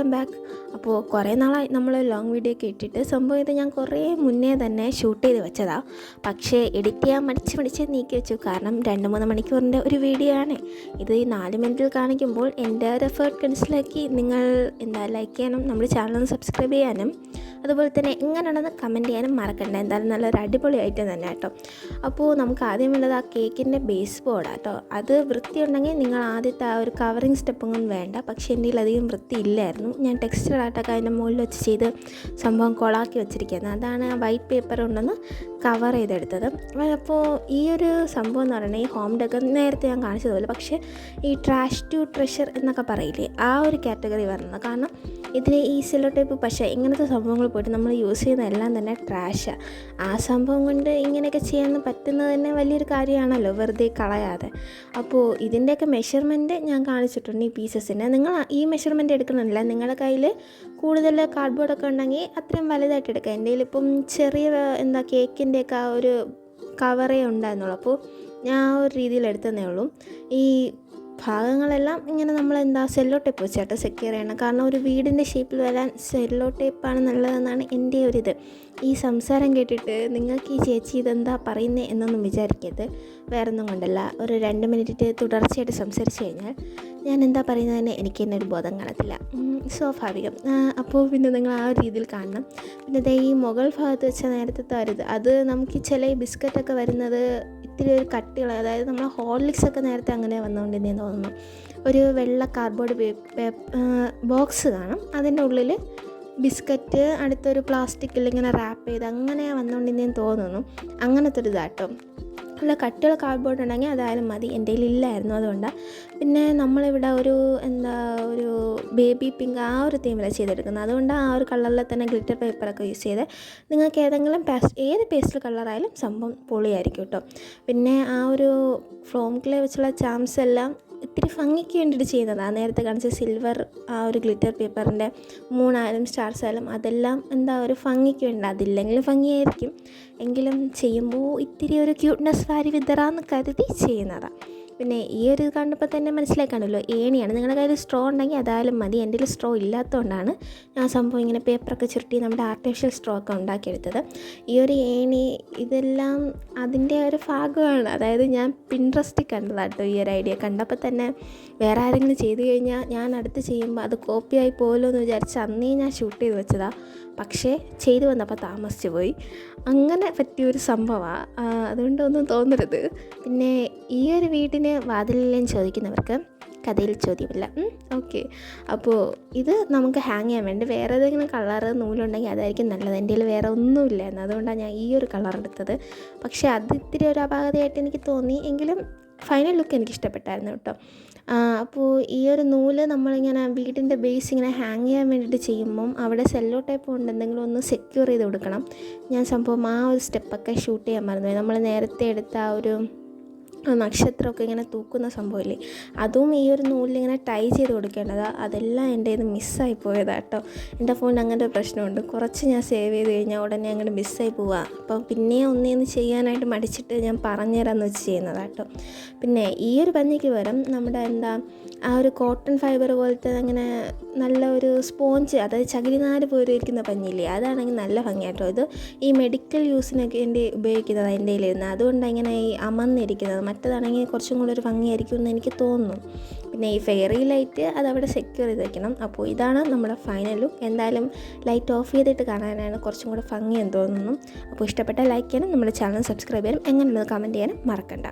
Welcome back. അപ്പോൾ കുറേ നാളായി നമ്മൾ ലോങ് വീഡിയോ ഒക്കെ ഇട്ടിട്ട്. സംഭവം ഇത് ഞാൻ കുറേ മുന്നേ തന്നെ ഷൂട്ട് ചെയ്ത് വെച്ചതാണ്. പക്ഷേ എഡിറ്റ് ചെയ്യാൻ മടിച്ച് നീക്കി വെച്ചു. കാരണം 2-3 മണിക്കൂറിൻ്റെ ഒരു വീഡിയോ ആണ് ഇത്. 4 മിനിറ്റിൽ കാണിക്കുമ്പോൾ എൻ്റെ ഒരു എഫേർട്ട് മനസ്സിലാക്കി നിങ്ങൾ ലൈക്ക് ചെയ്യാനും നമ്മുടെ ചാനൽ സബ്സ്ക്രൈബ് ചെയ്യാനും അതുപോലെ തന്നെ എങ്ങനെയാണെന്ന് കമൻറ്റ് ചെയ്യാനും മറക്കണ്ട. എന്തായാലും നല്ലൊരു അടിപൊളി ഐറ്റം തന്നെ കേട്ടോ. അപ്പോൾ നമുക്ക് ആദ്യമുള്ളത് ആ കേക്കിൻ്റെ ബേസ് ബോർഡാണ് കേട്ടോ. അത് വൃത്തിയുണ്ടെങ്കിൽ നിങ്ങൾ ആദ്യത്തെ ആ ഒരു കവറിങ് സ്റ്റെപ്പൊന്നും വേണ്ട. പക്ഷേ എൻ്റെ അധികം വൃത്തി ഇല്ലായിരുന്നു. ഞാൻ ടെക്സ്റ്റർ ആയിട്ടൊക്കെ അതിൻ്റെ മുകളിൽ വെച്ച് ചെയ്ത് സംഭവം കൊളാക്കി വെച്ചിരിക്കുന്നത്. അതാണ് ആ വൈറ്റ് പേപ്പർ കൊണ്ടൊന്ന് കവർ ചെയ്തെടുത്തത്. അപ്പോൾ ഈ ഒരു സംഭവം എന്ന് പറയുന്നത് ഈ ഹോം ഡെക്കർ നേരത്തെ ഞാൻ കാണിച്ചതുപോലെ, പക്ഷേ ഈ ട്രാഷ് ടു ട്രഷർ എന്നൊക്കെ പറയില്ലേ, ആ ഒരു കാറ്റഗറി വരുന്നത്. കാരണം ഇതിൽ ഈ സെല്ലോ ടേപ്പ് പക്ഷേ ഇങ്ങനത്തെ സംഭവങ്ങൾ പോയിട്ട് നമ്മൾ യൂസ് ചെയ്യുന്ന എല്ലാം തന്നെ ട്രാഷാണ്. ആ സംഭവം കൊണ്ട് ഇങ്ങനെയൊക്കെ ചെയ്യാൻ പറ്റുന്നത് തന്നെ വലിയൊരു കാര്യമാണല്ലോ, വെറുതെ കളയാതെ. അപ്പോൾ ഇതിൻ്റെയൊക്കെ മെഷർമെൻറ്റ് ഞാൻ കാണിച്ചിട്ടുണ്ട് ഈ പീസസിന്. നിങ്ങൾ ഈ മെഷർമെൻറ്റ് എടുക്കണമെന്നില്ല. നിങ്ങളുടെ കയ്യിൽ കൂടുതൽ കാർഡ്ബോർഡൊക്കെ ഉണ്ടെങ്കിൽ അത്രയും വലുതായിട്ട് എടുക്കുക. എൻ്റെ കയ്യിലിപ്പം ചെറിയ കേക്കിൻ്റെയൊക്കെ ആ ഒരു കവറേ ഉണ്ടായിരുന്നുള്ളൂ. അപ്പോൾ ഞാൻ ആ ഒരു രീതിയിൽ എടുത്തതേ ഉള്ളൂ. ഈ ഭാഗങ്ങളെല്ലാം ഇങ്ങനെ നമ്മൾ സെല്ലോ ടേപ്പ് വെച്ചാട്ടോ സെക്യൂർ ചെയ്യണം. കാരണം ഒരു വീടിൻ്റെ ഷേപ്പിൽ വരാൻ സെല്ലോ ടേപ്പാണ് നല്ലതെന്നാണ് എൻ്റെ ഒരിത്. ഈ സംസാരം കേട്ടിട്ട് നിങ്ങൾക്ക് ഈ ചേച്ചി ഇതെന്താ പറയുന്നത് എന്നൊന്നും വിചാരിക്കരുത്. വേറൊന്നും കൊണ്ടല്ല, ഒരു 2 മിനിറ്റ് തുടർച്ചയായിട്ട് സംസാരിച്ച് കഴിഞ്ഞാൽ ഞാൻ എന്താ പറയുന്നതെന്ന് എനിക്ക് തന്നെ ഒരു ബോധം കാണത്തില്ല. സ്വാഭാവികം. അപ്പോൾ പിന്നെ നിങ്ങൾ ആ ഒരു രീതിയിൽ കാണണം. പിന്നെ ഈ മുകൾ ഭാഗത്ത് വെച്ച നേരത്തെ തരുത്, അത് നമുക്ക് ചില ബിസ്ക്കറ്റൊക്കെ വരുന്നത് ഇത്തിരി ഒരു കട്ടികൾ, അതായത് നമ്മൾ ഹോർലിക്സൊക്കെ നേരത്തെ അങ്ങനെ വന്നുകൊണ്ടിരുന്നേന്ന് തോന്നുന്നു. ഒരു വെള്ള കാർഡ്ബോർഡ് ബോക്സ് കാണും, അതിൻ്റെ ഉള്ളിൽ ബിസ്ക്കറ്റ് അടുത്തൊരു പ്ലാസ്റ്റിക്കിൽ ഇങ്ങനെ റാപ്പ് ചെയ്ത് അങ്ങനെ വന്നുകൊണ്ടിരുന്നേന്ന് തോന്നുന്നു. അങ്ങനത്തെ ഒരു ഇതാട്ടോ. അല്ല, കട്ടിയുള്ള കാർഡ്ബോർഡ് ഉണ്ടെങ്കിൽ അതായാലും മതി. എൻ്റെ കയ്യിൽ ഇല്ലായിരുന്നു, അതുകൊണ്ടാണ്. പിന്നെ നമ്മളിവിടെ ഒരു ബേബി പിങ്ക് ആ ഒരു തീമിലാണ് ചെയ്തെടുക്കുന്നത്. അതുകൊണ്ട് ആ ഒരു കളറിൽ തന്നെ ഗ്ലിറ്റർ പേപ്പറൊക്കെ യൂസ് ചെയ്ത് നിങ്ങൾക്ക് ഏതെങ്കിലും ഏത് പേസ്റ്റൽ കളറായാലും സംഭവം പൊളിയായിരിക്കും കേട്ടോ. പിന്നെ ആ ഒരു ഫ്ലോം ക്ലേ വെച്ചുള്ള ചാംസ് എല്ലാം ഇത്തിരി ഭംഗിക്ക് വേണ്ടിയിട്ട് ചെയ്യുന്നതാണ്. നേരത്തെ കാണിച്ച സിൽവർ ആ ഒരു ഗ്ലിറ്റർ പേപ്പറിൻ്റെ മൂണായാലും സ്റ്റാർസ് ആയാലും അതെല്ലാം ഒരു ഭംഗിക്ക് വേണ്ടി. അതില്ലെങ്കിലും ഭംഗിയായിരിക്കും, എങ്കിലും ചെയ്യുമ്പോൾ ഇത്തിരി ഒരു ക്യൂട്ട്നെസ് വാരി വിതറാന്ന് കരുതി ചെയ്യുന്നതാണ്. പിന്നെ ഈ ഒരു കണ്ടപ്പോൾ തന്നെ മനസ്സിലാക്കാണല്ലോ, ഏണിയാണ്. നിങ്ങളുടെ കയ്യിൽ സ്ട്രോ ഉണ്ടെങ്കിൽ അതായാലും മതി. എൻ്റെ കയ്യിൽ സ്ട്രോ ഇല്ലാത്തതുകൊണ്ടാണ് ഞാൻ സംഭവം ഇങ്ങനെ പേപ്പറൊക്കെ ചുരുട്ടി നമ്മുടെ ആർട്ടിഫിഷ്യൽ സ്ട്രോ ഒക്കെ ഉണ്ടാക്കിയെടുത്തത്. ഈ ഒരു ഏണി ഇതെല്ലാം അതിൻ്റെ ഒരു ഭാഗമാണ്. അതായത് ഞാൻ പിൻട്രസ്റ്റിൽ കണ്ടതാട്ടോ ഈ ഒരു ഐഡിയ. കണ്ടപ്പോൾ തന്നെ വേറെ ആരെങ്കിലും ചെയ്ത് കഴിഞ്ഞാൽ ഞാൻ അടുത്ത് ചെയ്യുമ്പോൾ അത് കോപ്പിയായി പോലോ എന്ന് വിചാരിച്ച് അന്നേ ഞാൻ ഷൂട്ട് ചെയ്ത് വെച്ചതാണ്. പക്ഷേ ചെയ്തു വന്നപ്പോൾ താമസിച്ച് പോയി. അങ്ങനെ പറ്റിയൊരു സംഭവമാണ്, അതുകൊണ്ടൊന്നും തോന്നരുത്. പിന്നെ ഈ ഒരു വീടിന് വാതിലെല്ലാം ചോദിക്കുന്നവർക്ക് കഥയിൽ ചോദ്യമില്ല. ഓക്കെ. അപ്പോൾ ഇത് നമുക്ക് ഹാങ് ചെയ്യാൻ വേണ്ടി വേറെ ഏതെങ്കിലും കളറ് നൂലുണ്ടെങ്കിൽ അതായിരിക്കും നല്ലത്. എൻ്റെ കയ്യിൽ വേറെ ഒന്നുമില്ലായിരുന്നു, അതുകൊണ്ടാണ് ഞാൻ ഈ ഒരു കളർ എടുത്തത്. പക്ഷേ അത് ഇത്തിരി ഒരു അപാകതയായിട്ട് എനിക്ക് തോന്നി, എങ്കിലും ഫൈനൽ ലുക്ക് എനിക്ക് ഇഷ്ടപ്പെട്ടായിരുന്നു കേട്ടോ. അപ്പോൾ ഈ ഒരു നൂല് നമ്മളിങ്ങനെ വീടിൻ്റെ ബേസ് ഇങ്ങനെ ഹാങ് ചെയ്യാൻ വേണ്ടിയിട്ട് ചെയ്യുമ്പം അവിടെ സെല്ലോ ടൈപ്പ് കൊണ്ട് എന്തെങ്കിലും ഒന്ന് സെക്യൂർ ചെയ്ത് കൊടുക്കണം. ഞാൻ സംഭവം ആ ഒരു സ്റ്റെപ്പൊക്കെ ഷൂട്ട് ചെയ്യാൻ മറന്നുപോയി. നമ്മൾ നേരത്തെ എടുത്ത ആ ഒരു നക്ഷത്രമൊക്കെ ഇങ്ങനെ തൂക്കുന്ന സംഭവമില്ലേ, അതും ഈ ഒരു നൂലിലിങ്ങനെ ടൈ ചെയ്ത് കൊടുക്കേണ്ടതാണ്. അതെല്ലാം എൻ്റെ ഇത് മിസ്സായി പോയതാണ് കേട്ടോ. എൻ്റെ ഫോണിൽ അങ്ങനത്തെ ഒരു പ്രശ്നമുണ്ട്, കുറച്ച് ഞാൻ സേവ് ചെയ്ത് കഴിഞ്ഞാൽ ഉടനെ അങ്ങനെ മിസ്സായി പോവുക. അപ്പോൾ പിന്നെ ഒന്നേന്ന് ചെയ്യാനായിട്ട് മടിച്ചിട്ട് ഞാൻ പറഞ്ഞുതരാമെന്ന് വെച്ച് ചെയ്യുന്നതാണ് കേട്ടോ. പിന്നെ ഈ ഒരു പഞ്ഞിക്ക് പകരം നമ്മുടെ ആ ഒരു കോട്ടൺ ഫൈബർ പോലത്തെ അങ്ങനെ നല്ല ഒരു സ്പോഞ്ച്, അതായത് ചകിരിനാര് പോലെ ഇരിക്കുന്ന പഞ്ഞില്ലേ, അതാണെങ്കിൽ നല്ല ഭംഗിയാട്ടോ. ഇത് ഈ മെഡിക്കൽ യൂസിനൊക്കെ എൻ്റെ ഉപയോഗിക്കുന്നതാണ് എൻ്റെ കയ്യിലിരുന്നത്. അതുകൊണ്ടാണ് ഇങ്ങനെ ഈ അമർന്നിരിക്കുന്നത്. മറ്റേതാണെങ്കിൽ കുറച്ചും കൂടി ഒരു ഭംഗിയായിരിക്കും എന്ന് എനിക്ക് തോന്നുന്നു. പിന്നെ ഈ ഫെയറി ലൈറ്റ് അതവിടെ സെക്യൂർ ചെയ്ത് വയ്ക്കണം. അപ്പോൾ ഇതാണ് നമ്മുടെ ഫൈനൽ ലുക്ക്. എന്തായാലും ലൈറ്റ് ഓഫ് ചെയ്തിട്ട് കാണാനാണ് കുറച്ചും കൂടെ ഭംഗിയെന്ന് തോന്നുന്നു. അപ്പോൾ ഇഷ്ടപ്പെട്ട ലൈക്ക് ചെയ്യാനും നമ്മുടെ ചാനൽ സബ്സ്ക്രൈബ് ചെയ്യാനും എങ്ങനെയുള്ളത് കമൻറ്റ് ചെയ്യാനും മറക്കണ്ട.